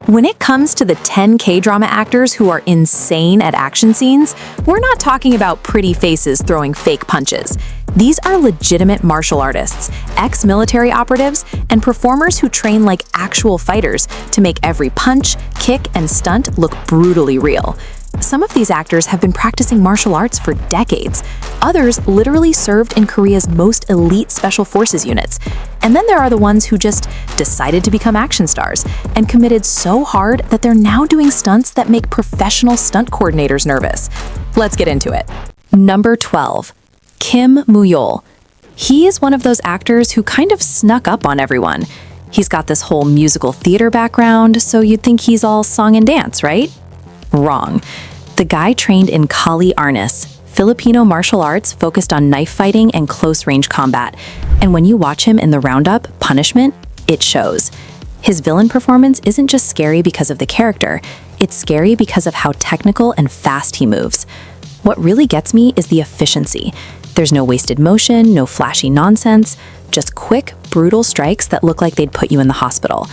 When it comes to the 10 K-drama actors who are insane at action scenes, we're not talking about pretty faces throwing fake punches. These are legitimate martial artists, ex-military operatives, and performers who train like actual fighters to make every punch, kick, and stunt look brutally real. Some of these actors have been practicing martial arts for decades. Others literally served in Korea's most elite special forces units. And then there are the ones who just decided to become action stars and committed so hard that they're now doing stunts that make professional stunt coordinators nervous. Let's get into it. Number 12. Kim Mu-yeol. He is one of those actors who kind of snuck up on everyone. He's got this whole musical theater background, so you'd think he's all song and dance, right? Wrong. The guy trained in Kali Arnis, Filipino martial arts focused on knife fighting and close-range combat. And when you watch him in the Roundup, Punishment, it shows. His villain performance isn't just scary because of the character, it's scary because of how technical and fast he moves. What really gets me is the efficiency. There's no wasted motion, no flashy nonsense, just quick, brutal strikes that look like they'd put you in the hospital.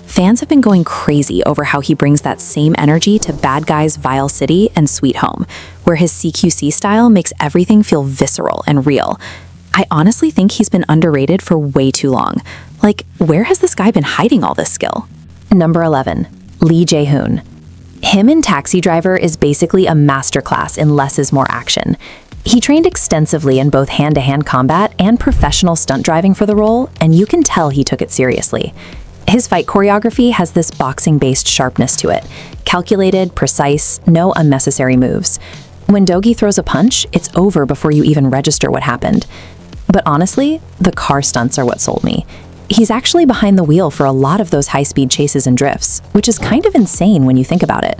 Fans have been going crazy over how he brings that same energy to Bad Guys Vile City and Sweet Home, where his CQC style makes everything feel visceral and real. I honestly think he's been underrated for way too long. Like, where has this guy been hiding all this skill? Number 11. Je-hoon. Him in Taxi Driver is basically a masterclass in less is more action. He trained extensively in both hand-to-hand combat and professional stunt driving for the role, and you can tell he took it seriously. His fight choreography has this boxing-based sharpness to it. Calculated, precise, no unnecessary moves. When Do-gi throws a punch, it's over before you even register what happened. But honestly, the car stunts are what sold me. He's actually behind the wheel for a lot of those high-speed chases and drifts, which is kind of insane when you think about it.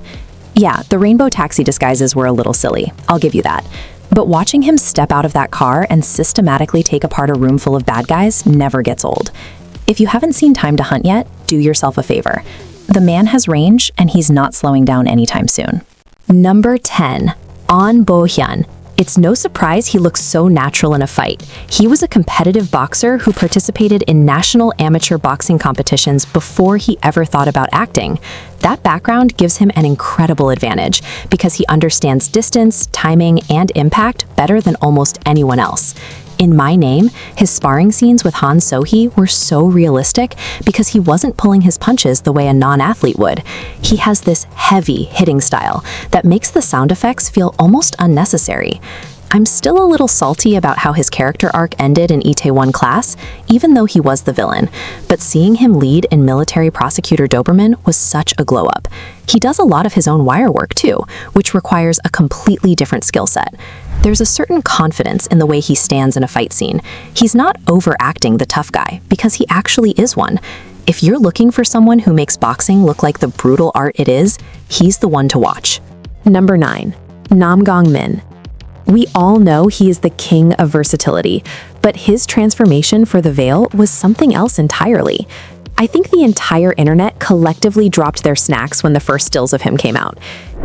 Yeah, the rainbow taxi disguises were a little silly, I'll give you that. But watching him step out of that car and systematically take apart a room full of bad guys never gets old. If you haven't seen Time to Hunt yet, do yourself a favor. The man has range, and he's not slowing down anytime soon. Number 10. Ahn Bo-hyun. It's no surprise he looks so natural in a fight. He was a competitive boxer who participated in national amateur boxing competitions before he ever thought about acting. That background gives him an incredible advantage because he understands distance, timing, and impact better than almost anyone else. In My Name, his sparring scenes with Han So-hee were so realistic because he wasn't pulling his punches the way a non-athlete would. He has this heavy hitting style that makes the sound effects feel almost unnecessary. I'm still a little salty about how his character arc ended in Itaewon Class, even though he was the villain, but seeing him lead in Military Prosecutor Doberman was such a glow-up. He does a lot of his own wire work too, which requires a completely different skill set. There's a certain confidence in the way he stands in a fight scene. He's not overacting the tough guy, because he actually is one. If you're looking for someone who makes boxing look like the brutal art it is, he's the one to watch. Number 9. Namgoong Min. We all know he is the king of versatility, but his transformation for the veil was something else entirely. I think the entire internet collectively dropped their snacks when the first stills of him came out.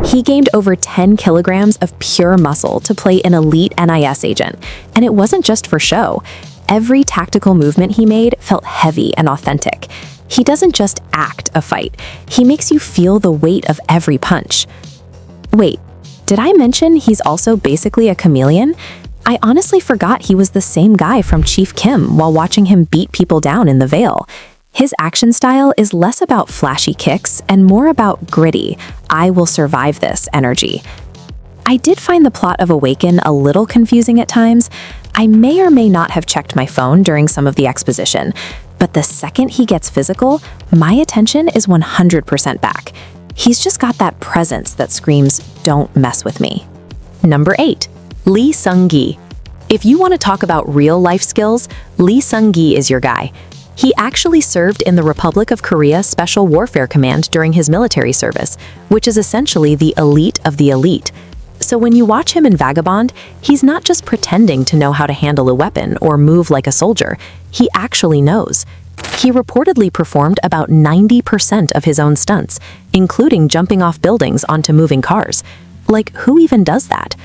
He gained over 10 kilograms of pure muscle to play an elite NIS agent, and it wasn't just for show. Every tactical movement he made felt heavy and authentic. He doesn't just act a fight, he makes you feel the weight of every punch. Wait, did I mention he's also basically a chameleon? I honestly forgot he was the same guy from Chief Kim while watching him beat people down in the Veil. His action style is less about flashy kicks and more about gritty, I will survive this energy. I did find the plot of Awaken a little confusing at times. I may or may not have checked my phone during some of the exposition, but the second he gets physical, my attention is 100% back. He's just got that presence that screams, "Don't mess with me." Number 8. Lee Seung-gi. If you want to talk about real-life skills, Lee Seung-gi is your guy. He actually served in the Republic of Korea Special Warfare Command during his military service, which is essentially the elite of the elite. So when you watch him in Vagabond, he's not just pretending to know how to handle a weapon or move like a soldier, he actually knows. He reportedly performed about 90% of his own stunts, including jumping off buildings onto moving cars. Like, who even does that?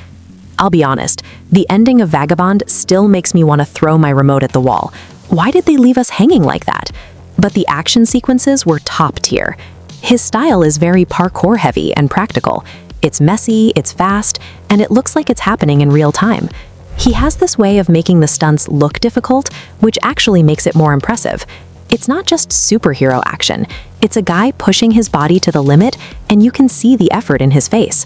I'll be honest, the ending of Vagabond still makes me want to throw my remote at the wall. Why did they leave us hanging like that? But the action sequences were top tier. His style is very parkour-heavy and practical. It's messy, it's fast, and it looks like it's happening in real time. He has this way of making the stunts look difficult, which actually makes it more impressive. It's not just superhero action. It's a guy pushing his body to the limit, and you can see the effort in his face.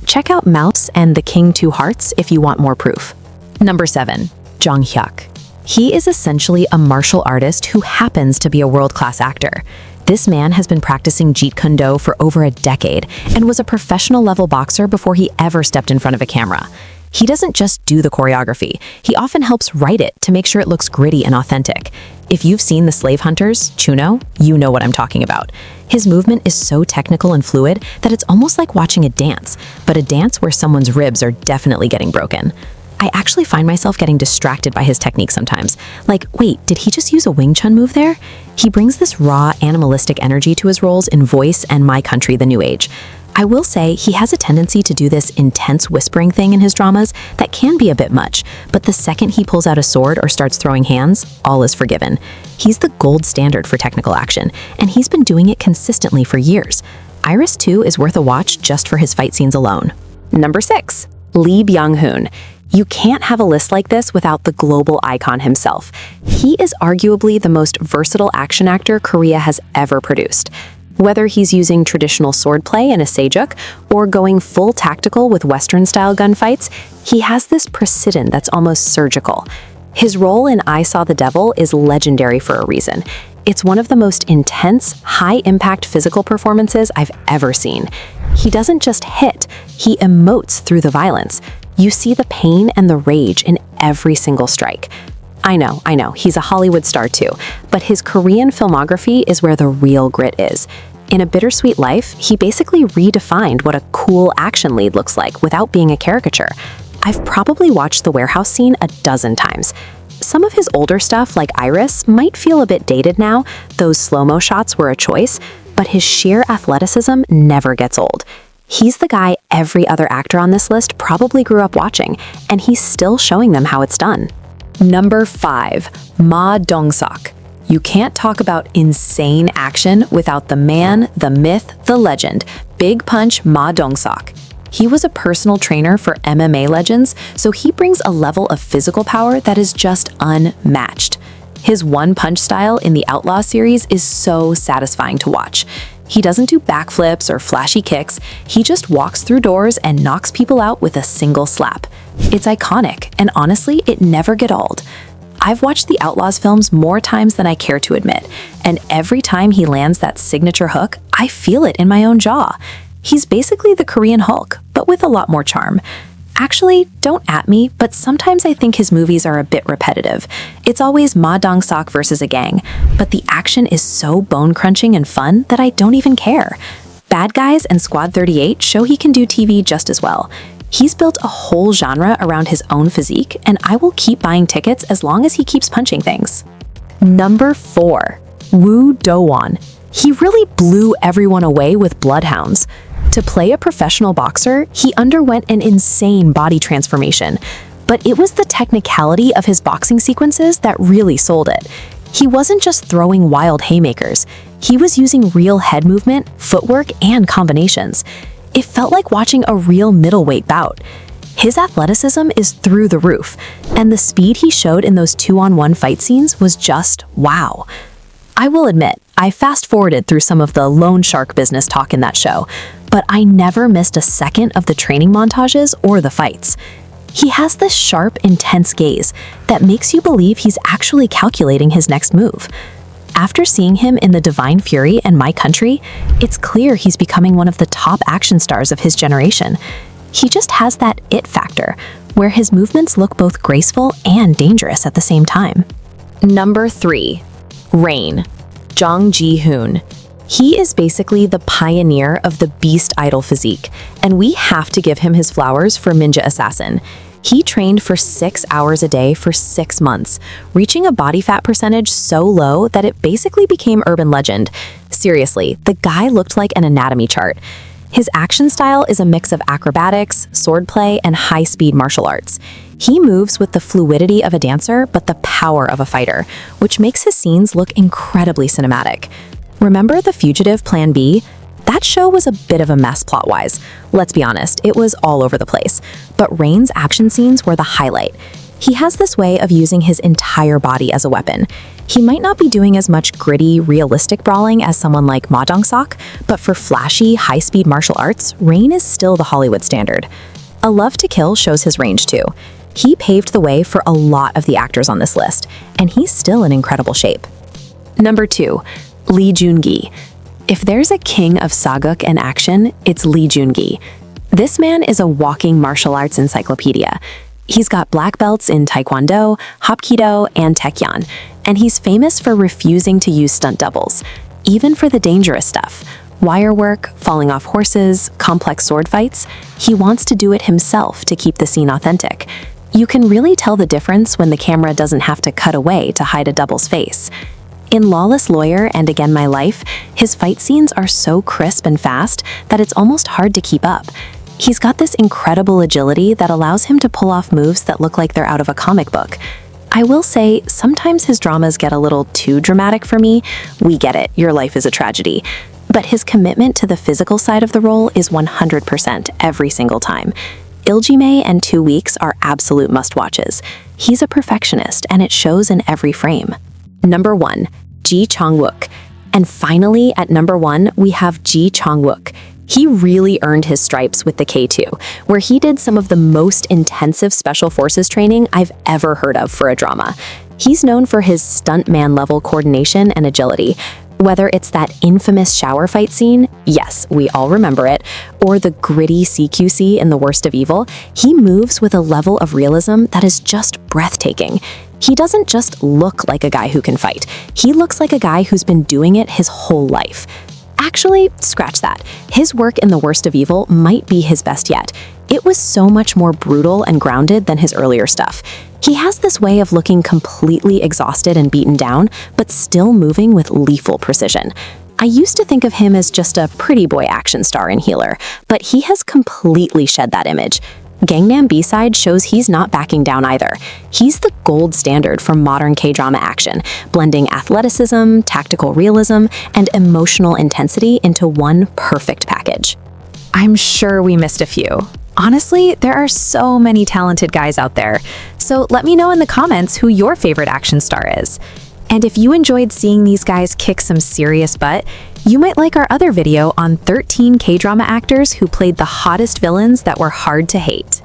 Check out Mouse and The King Two Hearts if you want more proof. Number 7. Jang Hyuk. He is essentially a martial artist who happens to be a world-class actor. This man has been practicing Jeet Kune Do for over a decade and was a professional-level boxer before he ever stepped in front of a camera. He doesn't just do the choreography, he often helps write it to make sure it looks gritty and authentic. If you've seen The Slave Hunters, Chuno, you know what I'm talking about. His movement is so technical and fluid that it's almost like watching a dance, but a dance where someone's ribs are definitely getting broken. I actually find myself getting distracted by his technique sometimes. Like, wait, did he just use a Wing Chun move there? He brings this raw, animalistic energy to his roles in Voice and My Country, The New Age. I will say he has a tendency to do this intense whispering thing in his dramas that can be a bit much, but the second he pulls out a sword or starts throwing hands, all is forgiven. He's the gold standard for technical action, and he's been doing it consistently for years. Iris 2 is worth a watch just for his fight scenes alone. Number 6. Lee Byung-hun. You can't have a list like this without the global icon himself. He is arguably the most versatile action actor Korea has ever produced. Whether he's using traditional swordplay in a sejuk or going full tactical with Western-style gunfights, he has this precision that's almost surgical. His role in I Saw the Devil is legendary for a reason. It's one of the most intense, high-impact physical performances I've ever seen. He doesn't just hit, he emotes through the violence. You see the pain and the rage in every single strike. I know, he's a Hollywood star too, but his Korean filmography is where the real grit is. In A Bittersweet Life, he basically redefined what a cool action lead looks like without being a caricature. I've probably watched the warehouse scene a dozen times. Some of his older stuff, like Iris, might feel a bit dated now. Those slow-mo shots were a choice, but his sheer athleticism never gets old. He's the guy every other actor on this list probably grew up watching, and he's still showing them how it's done. Number 5. Ma Dong-seok. You can't talk about insane action without the man, the myth, the legend, Big Punch Ma Dong-seok. He was a personal trainer for MMA legends, so he brings a level of physical power that is just unmatched. His one-punch style in the Outlaw series is so satisfying to watch. He doesn't do backflips or flashy kicks, he just walks through doors and knocks people out with a single slap. It's iconic, and honestly, it never gets old. I've watched the Outlaws films more times than I care to admit, and every time he lands that signature hook, I feel it in my own jaw. He's basically the Korean Hulk, but with a lot more charm. Actually, don't at me, but sometimes I think his movies are a bit repetitive. It's always Ma Dong-seok versus a gang, but the action is so bone-crunching and fun that I don't even care. Bad Guys and Squad 38 show he can do TV just as well. He's built a whole genre around his own physique, and I will keep buying tickets as long as he keeps punching things. Number 4. Do-hwan. He really blew everyone away with Bloodhounds. To play a professional boxer, he underwent an insane body transformation, but it was the technicality of his boxing sequences that really sold it. He wasn't just throwing wild haymakers, he was using real head movement, footwork, and combinations. It felt like watching a real middleweight bout. His athleticism is through the roof, and the speed he showed in those 2-on-1 fight scenes was just wow. I will admit, I fast-forwarded through some of the loan shark business talk in that show, but I never missed a second of the training montages or the fights. He has this sharp, intense gaze that makes you believe he's actually calculating his next move. After seeing him in The Divine Fury and My Country, it's clear he's becoming one of the top action stars of his generation. He just has that it factor, where his movements look both graceful and dangerous at the same time. Number 3. Rain. Ji-hoon. He is basically the pioneer of the beast idol physique, and we have to give him his flowers for Ninja Assassin. He trained for 6 hours a day for 6 months, reaching a body fat percentage so low that it basically became urban legend. Seriously, the guy looked like an anatomy chart. His action style is a mix of acrobatics, swordplay, and high-speed martial arts. He moves with the fluidity of a dancer but the power of a fighter, which makes his scenes look incredibly cinematic. Remember The Fugitive Plan B? That show was a bit of a mess plot-wise. Let's be honest, it was all over the place. But Rain's action scenes were the highlight. He has this way of using his entire body as a weapon. He might not be doing as much gritty, realistic brawling as someone like Ma Dong-seok, but for flashy, high-speed martial arts, Rain is still the Hollywood standard. A Love to Kill shows his range too. He paved the way for a lot of the actors on this list, and he's still in incredible shape. Number 2, Lee Joon-gi. If there's a king of sageuk and action, it's Lee Joon-gi. This man is a walking martial arts encyclopedia. He's got black belts in Taekwondo, Hapkido, and Taekyon, and he's famous for refusing to use stunt doubles, even for the dangerous stuff. Wire work, falling off horses, complex sword fights, he wants to do it himself to keep the scene authentic. You can really tell the difference when the camera doesn't have to cut away to hide a double's face. In Lawless Lawyer and Again My Life, his fight scenes are so crisp and fast that it's almost hard to keep up. He's got this incredible agility that allows him to pull off moves that look like they're out of a comic book. I will say, sometimes his dramas get a little too dramatic for me. We get it, your life is a tragedy. But his commitment to the physical side of the role is 100% every single time. Iljime and 2 Weeks are absolute must-watches. He's a perfectionist, and it shows in every frame. Number 1, Ji Chang-wook. And finally, at number 1, we have Ji Chang-wook. He really earned his stripes with the K2, where he did some of the most intensive special forces training I've ever heard of for a drama. He's known for his stuntman-level coordination and agility. Whether it's that infamous shower fight scene, yes, we all remember it, or the gritty CQC in The Worst of Evil, he moves with a level of realism that is just breathtaking. He doesn't just look like a guy who can fight. He looks like a guy who's been doing it his whole life. Actually, scratch that. His work in The Worst of Evil might be his best yet. It was so much more brutal and grounded than his earlier stuff. He has this way of looking completely exhausted and beaten down, but still moving with lethal precision. I used to think of him as just a pretty boy action star in Healer, but he has completely shed that image. Gangnam B-Side shows he's not backing down either. He's the gold standard for modern K-drama action, blending athleticism, tactical realism, and emotional intensity into one perfect package. I'm sure we missed a few. Honestly, there are so many talented guys out there. So let me know in the comments who your favorite action star is. And if you enjoyed seeing these guys kick some serious butt, you might like our other video on 13 K-drama actors who played the hottest villains that were hard to hate.